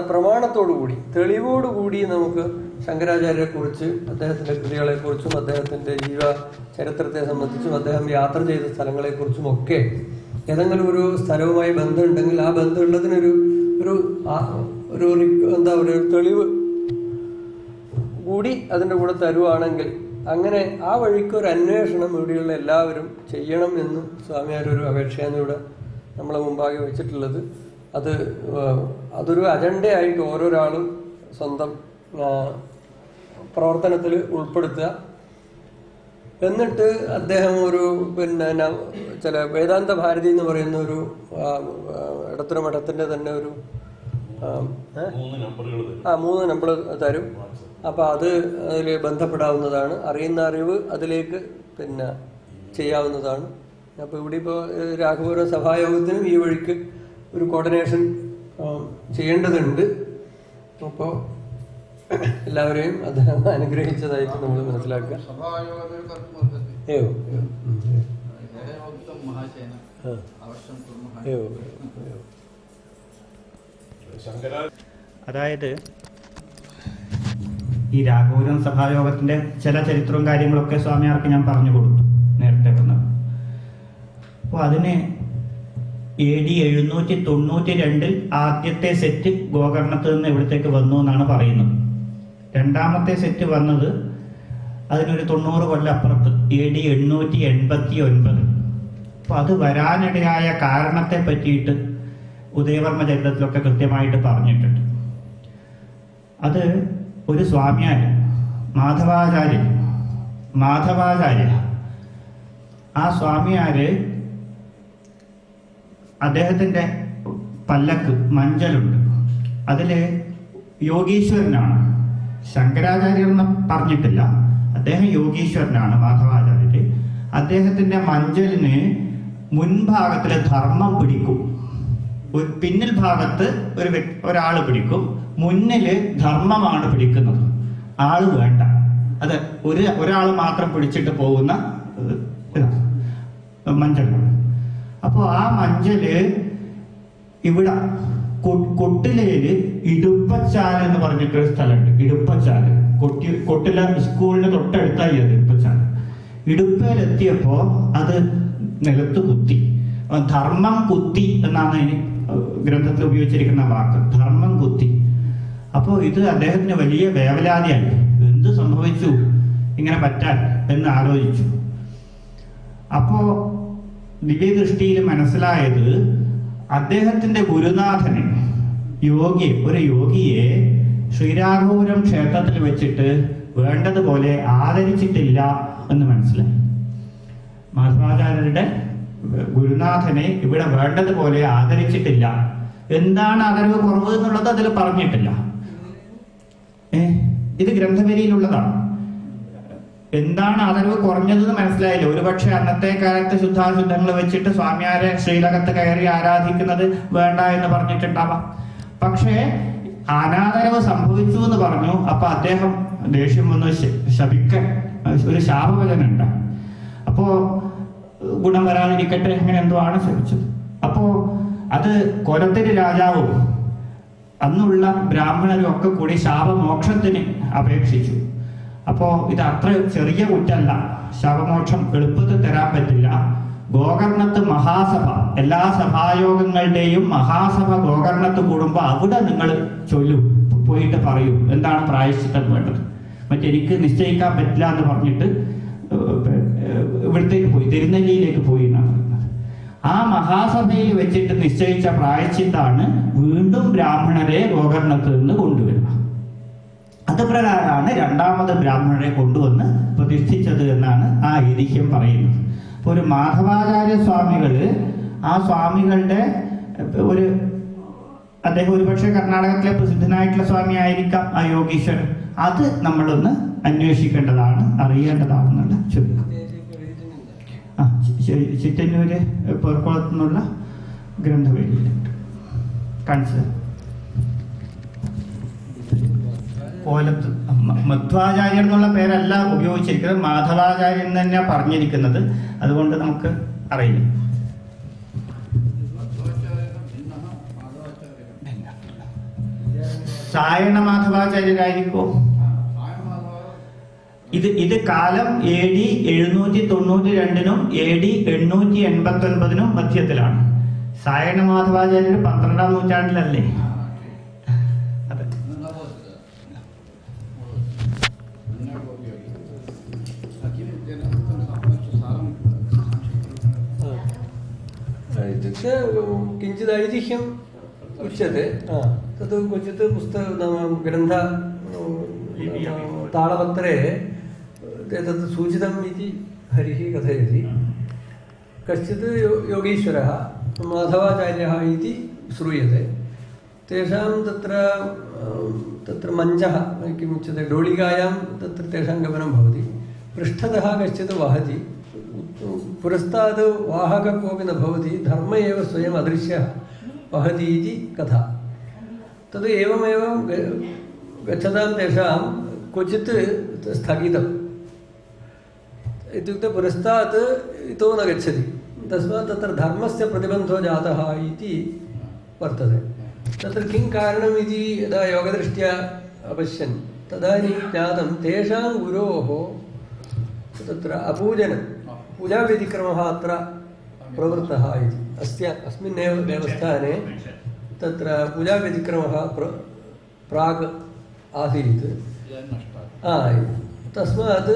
പ്രമാണത്തോടുകൂടി തെളിവോടുകൂടി നമുക്ക് ശങ്കരാചാര്യരെക്കുറിച്ച്, അദ്ദേഹത്തിൻ്റെ കൃതികളെക്കുറിച്ചും അദ്ദേഹത്തിൻ്റെ ജീവ ചരിത്രത്തെ സംബന്ധിച്ചും അദ്ദേഹം യാത്ര ചെയ്ത സ്ഥലങ്ങളെക്കുറിച്ചും ഒക്കെ ഏതെങ്കിലും ഒരു സ്ഥലവുമായി ബന്ധമുണ്ടെങ്കിൽ ആ ബന്ധമുള്ളതിനൊരു ഒരു തെളിവ് കൂടി അതിൻ്റെ കൂടെ തരുവാണെങ്കിൽ അങ്ങനെ ആ വഴിക്കൊരു അന്വേഷണം ഇവിടെയുള്ള എല്ലാവരും ചെയ്യണം എന്ന് സ്വാമിയാരൊരു അപേക്ഷയാണ് ഇവിടെ നമ്മളെ മുമ്പാകെ വെച്ചിട്ടുള്ളത്. അതൊരു അജണ്ടയായിട്ട് ഓരോരാളും സ്വന്തം പ്രവർത്തനത്തിൽ ഉൾപ്പെടുത്തുക. എന്നിട്ട് അദ്ദേഹം ഒരു ചില വേദാന്ത ഭാരതി എന്ന് പറയുന്ന ഒരു ഇടത്തര മഠത്തിൻ്റെ തന്നെ ഒരു 3 നമ്പർ തരും. അപ്പോൾ അതിൽ ബന്ധപ്പെടാവുന്നതാണ്. അറിയുന്ന അറിവ് അതിലേക്ക് ചെയ്യാവുന്നതാണ്. അപ്പോൾ ഇവിടെ ഇപ്പോൾ രാഘവപുരം സഭായോഗത്തിനും ഈ വഴിക്ക് ഒരു കോർഡിനേഷൻ ചെയ്യേണ്ടതുണ്ട്. അപ്പോൾ എല്ലാവരെയും അദ്ദേഹം അനുഗ്രഹിച്ചതായിട്ട് നമ്മൾ മനസ്സിലാക്കുക. അതായത് ഈ രാഘവപുരം സഭായോഗത്തിന്റെ ചില ചരിത്രവും കാര്യങ്ങളൊക്കെ സ്വാമിയാർക്ക് ഞാൻ പറഞ്ഞു കൊടുത്തു നേരത്തെ വന്നത്. അപ്പോൾ അതിന് AD 792 ആദ്യത്തെ സെറ്റ് ഗോകർണത്ത് നിന്ന് ഇവിടത്തേക്ക് വന്നു എന്നാണ് പറയുന്നത്. രണ്ടാമത്തെ സെറ്റ് വന്നത് അതിനൊരു 90 കൊല്ലം അപ്പുറത്ത് AD 889. അപ്പോൾ അത് വരാനിടയായ കാരണത്തെ പറ്റിയിട്ട് ഉദയവർമ്മ ചരിത്രത്തിലൊക്കെ കൃത്യമായിട്ട് പറഞ്ഞിട്ടുണ്ട്. അത് ഒരു സ്വാമിയാര് മാധവാചാര്യ ആ സ്വാമിയാര് അദ്ദേഹത്തിൻ്റെ പല്ലക്ക് മഞ്ചലുണ്ട്, അതിൽ യോഗീശ്വരനാണ്. ശങ്കരാചാര്യരെന്ന് പറഞ്ഞിട്ടില്ല, അദ്ദേഹം യോഗീശ്വരനാണ് മാധവാചാര്യര്. അദ്ദേഹത്തിൻ്റെ മഞ്ചലിന് മുൻഭാഗത്തിൽ ധർമ്മം പിടിക്കും, പിന്നിൽ ഭാഗത്ത് ഒരാൾ പിടിക്കും, മുന്നില് ധർമ്മമാണ് പിടിക്കുന്നത്. ആള് വേണ്ട, അത് ഒരാൾ മാത്രം പിടിച്ചിട്ട് പോകുന്ന മഞ്ചലാണ്. അപ്പോൾ ആ മഞ്ചല് ഇവിടെ കൊട്ടിലയില് ഇടുപ്പച്ചാൽ എന്ന് പറഞ്ഞിട്ടൊരു സ്ഥലമുണ്ട്. ഇടുപ്പച്ചാൽ കൊട്ടില സ്കൂളിന് തൊട്ടടുത്തായി അത് ഇടുപ്പച്ചാൽ. ഇടുപ്പയിലെത്തിയപ്പോ അത് നിലത്ത് കുത്തി, ധർമ്മം കുത്തി എന്നാണ് അതിന് ഗ്രന്ഥത്തിൽ ഉപയോഗിച്ചിരിക്കുന്ന വാക്ക്, ധർമ്മം കുത്തി. അപ്പോൾ ഇത് അദ്ദേഹത്തിന് വലിയ വേവലാതിയായി. എന്ത് സംഭവിച്ചു ഇങ്ങനെ പറ്റാൻ എന്ന് ആലോചിച്ചു. അപ്പോൾ ദിവ്യദൃഷ്ടിയിൽ മനസ്സിലായത് അദ്ദേഹത്തിൻ്റെ ഗുരുനാഥനെ, ഒരു യോഗിയെ ശ്രീരാഘപുരം ക്ഷേത്രത്തിൽ വെച്ചിട്ട് വേണ്ടതുപോലെ ആദരിച്ചിട്ടില്ല എന്ന് മനസ്സിലായി. മാധവാചാര്യരുടെ ഗുരുനാഥനെ ഇവിടെ വേണ്ടതുപോലെ ആദരിച്ചിട്ടില്ല. എന്താണ് ആദരവ് കുറവ് എന്നുള്ളത് അതിൽ പറഞ്ഞിട്ടില്ല. ഇത് ഗ്രന്ഥവരിയിലുള്ളതാണ്. എന്താണ് ആദരവ് കുറഞ്ഞതെന്ന് മനസ്സിലായില്ല. ഒരുപക്ഷെ അന്നത്തെ കാലത്ത് ശുദ്ധാശുദ്ധങ്ങൾ വെച്ചിട്ട് സ്വാമിയാരെ ശ്രീലകത്ത് കയറി ആരാധിക്കുന്നത് വേണ്ട എന്ന് പറഞ്ഞിട്ടുണ്ടാവാം. പക്ഷേ അനാദരവ് സംഭവിച്ചു എന്ന് പറഞ്ഞു. അപ്പൊ അദ്ദേഹം ദേഷ്യം വന്ന് ശപിക്കാൻ ഒരു ശാപവചനുണ്ട്. അപ്പോ ഗുണം വരാതിരിക്കട്ടെ അങ്ങനെ എന്തോ ആണ് ശപിച്ചത്. അപ്പോ അത് കൊലത്തിന് രാജാവും അന്നുള്ള ബ്രാഹ്മണരും ഒക്കെ കൂടി ശാപമോക്ഷത്തിന് അപേക്ഷിച്ചു. അപ്പോൾ ഇത് അത്ര ചെറിയ കുറ്റല്ല. ശാപമോക്ഷം എളുപ്പത്തിൽ തരാൻ പറ്റില്ല. ഗോകർണത്ത് മഹാസഭ, എല്ലാ സഭായോഗങ്ങളുടെയും മഹാസഭ ഗോകർണത്ത് കൂടുമ്പോൾ അവിടെ നിങ്ങൾ ചൊല്ലും, പോയിട്ട് പറയൂ എന്താണ് പ്രായശ്ചിത്തം വേണ്ടത്. മറ്റെനിക്ക് നിശ്ചയിക്കാൻ പറ്റില്ല എന്ന് പറഞ്ഞിട്ട് ഇവിടത്തേക്ക് പോയി, തിരുനെല്ലിയിലേക്ക് പോയി എന്നാണ് പറയുന്നത്. ആ മഹാസഭയിൽ വെച്ചിട്ട് നിശ്ചയിച്ച പ്രായശ്ചിത്താണ് വീണ്ടും ബ്രാഹ്മണരെ ഗോകർണത്ത് നിന്ന് കൊണ്ടുവരിക. അത് പ്രകാരമാണ് രണ്ടാമത് ബ്രാഹ്മണരെ കൊണ്ടുവന്ന് പ്രതിഷ്ഠിച്ചത് എന്നാണ് ആ ഐതിഹ്യം പറയുന്നത്. അപ്പോൾ ഒരു മാധവാചാര്യ സ്വാമികള്, ആ സ്വാമികളുടെ അദ്ദേഹം ഒരുപക്ഷെ കർണാടകത്തിലെ പ്രസിദ്ധനായിട്ടുള്ള സ്വാമി ആയിരിക്കാം ആ യോഗീശ്വരൻ. അത് നമ്മളൊന്ന് അന്വേഷിക്കേണ്ടതാണ്, അറിയേണ്ടതാണെന്നുള്ള ചുരുക്കം. ചിറ്റന്നൂര് പേർക്കുളത്തു നിന്നുള്ള ഗ്രന്ഥവേദിയിലുണ്ട്. കാണിച്ചത് കോലത്ത് മധ്വാചാര്യൻ എന്നുള്ള പേരല്ല ഉപയോഗിച്ചിരിക്കുന്നത്, മാധവാചാര്യൻ തന്നെ പറഞ്ഞിരിക്കുന്നത്. അതുകൊണ്ട് നമുക്ക് അറിയില്ല. സായണ മാധവാചാര്യരായിരിക്കോ? ഇത് കാലം AD 792 AD 889 മധ്യത്തിലാണ്. സായണ മാധവാചാര്യർ 12ാം നൂറ്റാണ്ടിലല്ലേ? इत्युक्ते किञ्चित् ऐतिह्यम् उच्यते, तत् क्वचित् ग्रन्थ तालपत्रे एतत् सूचितम् इति हरिः कथयति. कश्चित् योगीश्वरः माधवाचार्यः इति श्रूयते. तेषां तत्र मञ्चः किमुच्यते, डोलिकायां तत्र तेषां गमनं भवति. पृष्ठतः कश्चित् वहति, पुरस्तात् वाहकः कोऽपि न भवति, धर्म एव स्वयम् अदृश्यः वहति इति कथा. तद् एवमेव गच्छतां तेषां क्वचित् स्थगितम्. इत्युक्ते पुरस्तात् इतो न गच्छति, तस्मात् तत्र धर्मस्य प्रतिबन्धो जातः इति वर्तते. तत्र किं कारणम् इति यदा योगदृष्ट्या अपश्यन् तदानीं ज्ञातं तेषां गुरोः तत्र अपूजनं, पूजाव्यतिक्रमः अत्र प्रवृत्तः इति. अस्मिन्नेव देवस्थाने तत्र पूजाव्यतिक्रमः प्राक् आसीत्. तस्मात्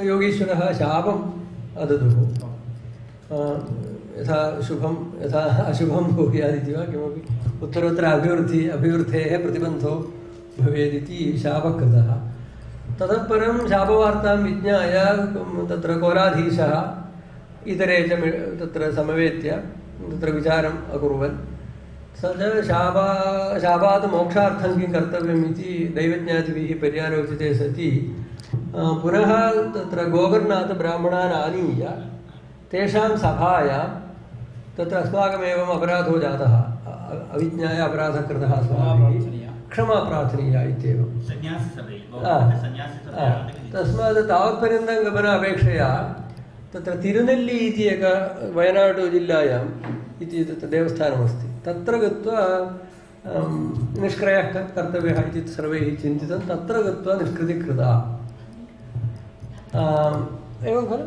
योगीश्वरः शापम् अददुः, यथा शुभं यथा अशुभं भूयादिति वा किमपि उत्तरोत्तर अभिवृद्धेः प्रतिबन्धो भवेदिति शापः कृतः. ततः परं शापवार्तां विज्ञाय तत्र कोलाधीशः इतरे च तत्र समवेत्य तत्र विचारम् अकुर्वन् स च शापात् मोक्षार्थं किं कर्तव्यम् इति दैवज्ञातिभिः पर्यालोचिते सति पुनः तत्र गोकर्णात् ब्राह्मणान् आनीय तेषां सभायां तत्र अस्माकमेवम् अपराधो जातः, अविज्ञाय अपराधः कृतः अस्माभिः, क्षमा प्रार्थनीया इत्येवं. तस्मात् तावत्पर्यन्तं गमनापेक्षया तत्र तिरुनेल्ली इति एकः वयनाडु जिल्लायाम् इति तत्र देवस्थानमस्ति. तत्र गत्वा निष्क्रयः कर्तव्यः इति सर्वैः चिन्तितं. तत्र गत्वा निष्कृतिः कृता. एवं खलु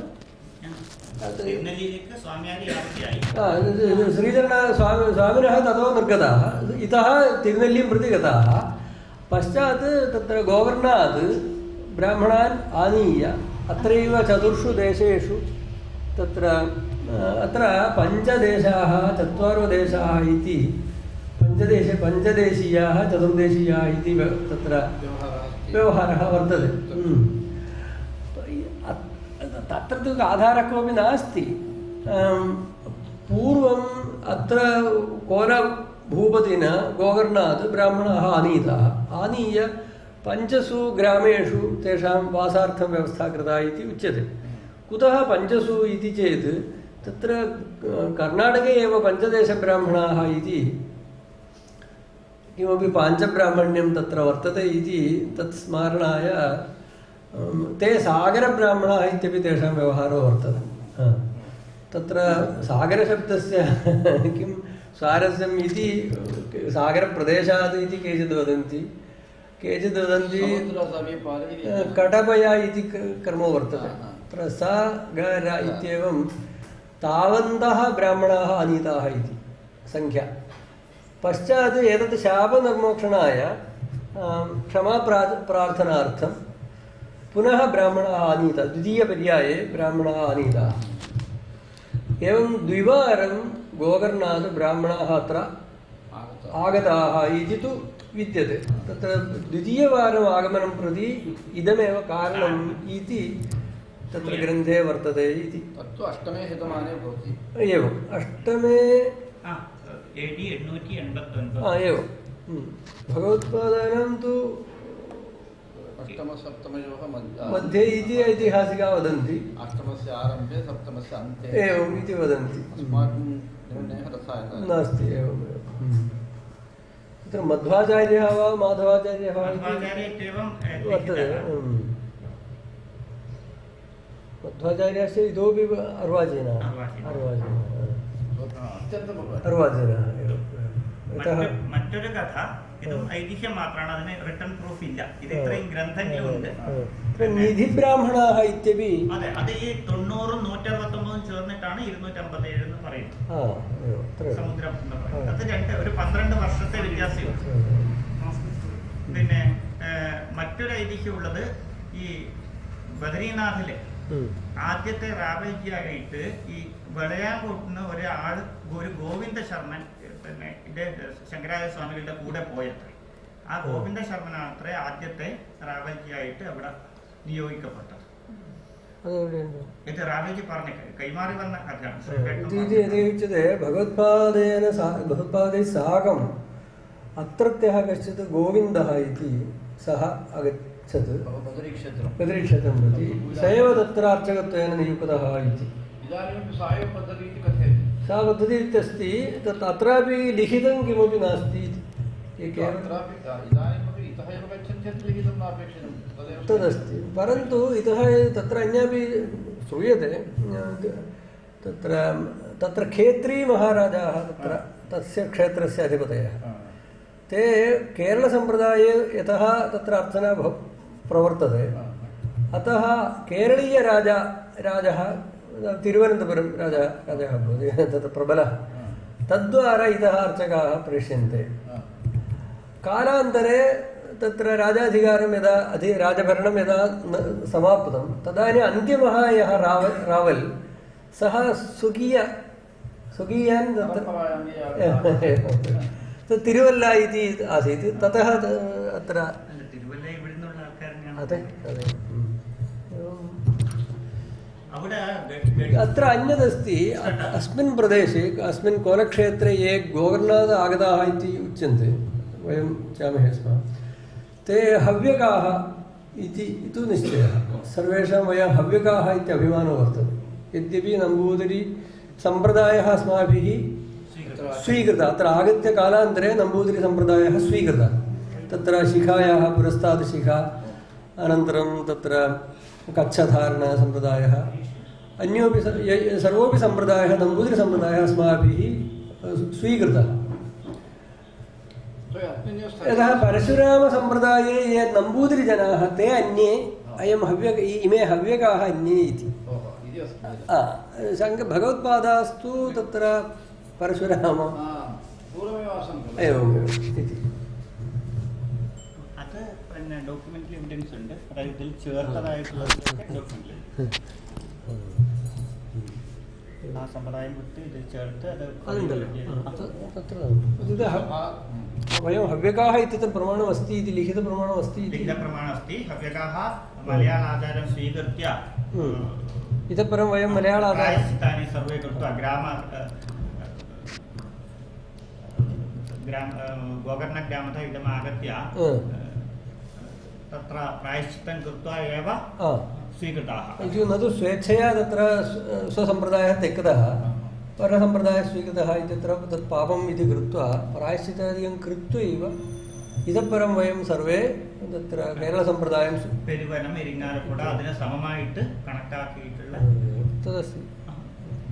स्वामिनः ततो निर्गताः इतः तिरुनेल्लीं प्रति गताः पश्चात् तत्र गोकर्णात् ब्राह्मणान् आनीय अत्रैव 4 देशेषु तत्र अत्र 5 देशाः 4 देशाः इति पञ्चदेशीयाः 4 देशीयाः इति तत्र व्यवहारः वर्तते तत्र तु आधारः कोऽपि नास्ति पूर्वम् अत्र कोलभूपतिना गोकर्णात् ब्राह्मणाः आनीय 5 ग्रामेषु तेषां वासार्थं व्यवस्था कृता इति उच्यते कुतः 5 इति चेत् तत्र कर्णाटके एव 5 देशब्राह्मणाः इति किमपि पाञ्चब्राह्मण्यं तत्र वर्तते इति तत् स्मारणाय ते सागरब्राह्मणाः इत्यपि तेषां व्यवहारो वर्तते तत्र सागरशब्दस्य किं स्वारस्यम् इति सागरप्रदेशात् इति केचित् वदन्ति कटपया इति क्रमो वर्तते तत्र सागर इत्येवं तावन्तः ब्राह्मणाः आनीताः इति संख्या पश्चात् एतत् शापनिर्मोक्षणाय क्षमाप्रार्थनार्थं पुनः ब्राह्मणाः आनीताः द्वितीयपर्याये ब्राह्मणाः आनीताः एवं 2 वारं गोकर्णात् ब्राह्मणाः अत्र आगताः इति तु विद्यते तत्र द्वितीयवारम् आगमनं प्रति इदमेव कारणम् इति तत्र ग्रन्थे वर्तते इति तत्तु 8मे शतमाने भवति एवम् 8मे AD 889 एवं भगवत्पादानां तु 8-7 मध्ये इति ऐतिहासिकाः वदन्ति 8मस्य आरम्भे 7मस्य अन्ते एवम् इति वदन्ति नास्ति एवमेव तत्र मध्वाचार्यः वा माधवाचार्यः वा वर्तते मध्वाचार्यस्य इतोपि अर्वाचीनः മറ്റൊരു കഥ ഇതും ഐതിഹ്യം മാത്രമാണ് അതിന് റിട്ടൺ പ്രൂഫ് ഇല്ല ഇത് ഇത്രയും ഗ്രന്ഥങ്ങളുണ്ട് നിധിബ്രാഹ്മണാः ഇത്യപി അതെ അത് ഈ 90 169 ചേർന്നിട്ടാണ് 257 എന്ന് പറയുന്നത് സമുദ്രം എന്ന് പറയുന്നത് അത് ഒരു 12 വർഷത്തെ വ്യത്യാസമുണ്ട് പിന്നെ മറ്റൊരു ഐതിഹ്യം ഉള്ളത് ഈ ബദരീനാഥിലെ ആദ്യത്തെ റാവൽജിയായിട്ട് ഈ വെളയാങ്കോട്ടിന് ഒരു ഗോവിന്ദ ശർമ്മൻ പിന്നെ ശങ്കരാചാര്യ സ്വാമികളുടെ കൂടെ പോയത്ര ആ ഗോവിന്ദ ശർമ്മനാത്രേ ആദ്യത്തെ റാവൽജിയായിട്ട് അവിടെ നിയോഗിക്കപ്പെട്ടത് ഇത് റാവൽജി പറഞ്ഞ കൈമാറി വന്ന കഥയാണ് ഭഗവത്പാദൈ സാകം അത്രത്യः कश्चित् गोविन्दः इति सः अगच्छत् बदरीक्षेत्रं प्रति स एव तत्र अर्चकत्वेन नियुक्तः इति सा पद्धतिः इत्यस्ति तत् अत्रापि लिखितं किमपि नास्ति तदस्ति परन्तु इतः तत्र अन्यापि श्रूयते तत्र खेत्रीमहाराजाः तत्र तस्य क्षेत्रस्य अधिपतयः ते केरलसम्प्रदाये यतः तत्र अर्चना प्रवर्तते अतः केरळीयराजः तिरुवनन्तपुरं राजः भवति तत्र प्रबलः तद्वारा इतः अर्चकाः प्रेष्यन्ते कालान्तरे तत्र राजाधिकारं यदा राजभरणं यदा समाप्तं तदानीम् अन्तिमः यः रावल् सः स्वकीयान् तिरुवल्ला इति आसीत् ततः अत्र अत्र अन्यदस्ति अस्मिन् प्रदेशे अस्मिन् कोलक्षेत्रे ये गोकर्णात् आगताः इति उच्यन्ते वयं जानीमः स्म ते हव्यकाः इति तु निश्चयः सर्वेषां वयं हव्यकाः इति अभिमानो वर्तते यद्यपि नम्बूदिरी सम्प्रदायः अस्माभिः स्वीकृतः अत्र आगत्य कालान्तरे नम्बूदिरीसम्प्रदायः स्वीकृतः तत्र शिखायाः पुरस्तात् शिखा अनन्तरं तत्र कच्छधारणसम्प्रदायः अन्योपि सर्वोपि सम्प्रदायः नम्बूदिरीसम्प्रदायः अस्माभिः स्वीकृतः यतः परशुरामसम्प्रदाये ये नम्बूदिरीजनाः ते अन्ये इमे हव्यकाः अन्ये इति भगवत्पादास्तु तत्र परशुराम एवमेव इति അത് പിന്നെ ഡോക്യുമെന്ററി എവിഡൻസ് ഉണ്ട്. അതായത് ഇതിൽ ചേർത്തതായിട്ടുള്ള ഡോക്യുമെന്ററി ആ സമ്പ്രദായം വിട്ട് ഇതിൽ ചേർത്ത് അത് तत्र वयं हव्यकाः इत्यत्र प्रमाणमस्ति इति लिखितप्रमाणमस्ति इति लिखितप्रमाणमस्ति. हव्यकाः मलयाळाचार्यं स्वीकृत्य इतः परं वयं प्रायश्चित्तानि सर्वे कृत्वा गोकर्णग्रामतः इदम् आगत्य तत्र प्रायश्चित्तं कृत्वा एव स्वीकृताः. इति न तु स्वेच्छया तत्र स्वसम्प्रदायः त्यक्तः परसम्प्रदायः स्वीकृतः इत्यत्र तत् पापम् इति कृत्वा प्रायश्चित्तादिकं कृत्वैव इतः परं वयं सर्वे तत्र केरळसम्प्रदायं പെരുവനം ഇരിങ്ങാലക്കുട അതിനെ സമമായിട്ട് കണക്കാക്കിയിട്ടുള്ള तदस्ति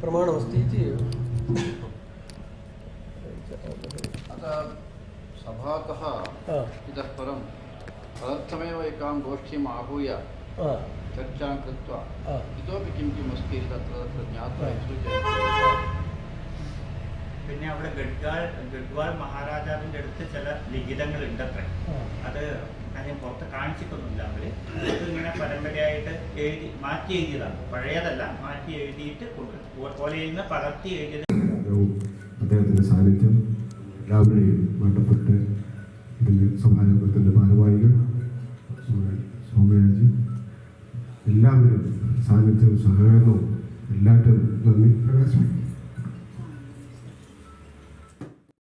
प्रमाणमस्ति इति अतः सभातः इतः परं तदर्थमेव एकां गोष्ठीम् आहूय चर्चां कृत्वा इतोपि किं किम् अस्ति तत्र ज्ञात्वा പിന്നെ അവിടെ ഗഡ്വാൾ മഹാരാജാവിൻ്റെ അടുത്ത് ചില ലിഖിതങ്ങളുണ്ട് അത്ര. അത് ഞാൻ പുറത്ത് കാണിച്ചിട്ടൊന്നുമില്ല. അവര് ഇങ്ങനെ പരമ്പരയായിട്ട് മാറ്റി എഴുതിയതാണ്. പഴയതല്ല, മാറ്റി എഴുതിയിട്ട് ഓലയിൽ നിന്ന് പകർത്തി എഴുതിയത്. അദ്ദേഹത്തിൻ്റെ സാന്നിധ്യം എല്ലാവരുടെയും വേണ്ടപ്പെട്ട് ഇതിൻ്റെ സമാരംഭത്തിൻ്റെ ഭാരവാഹികൾ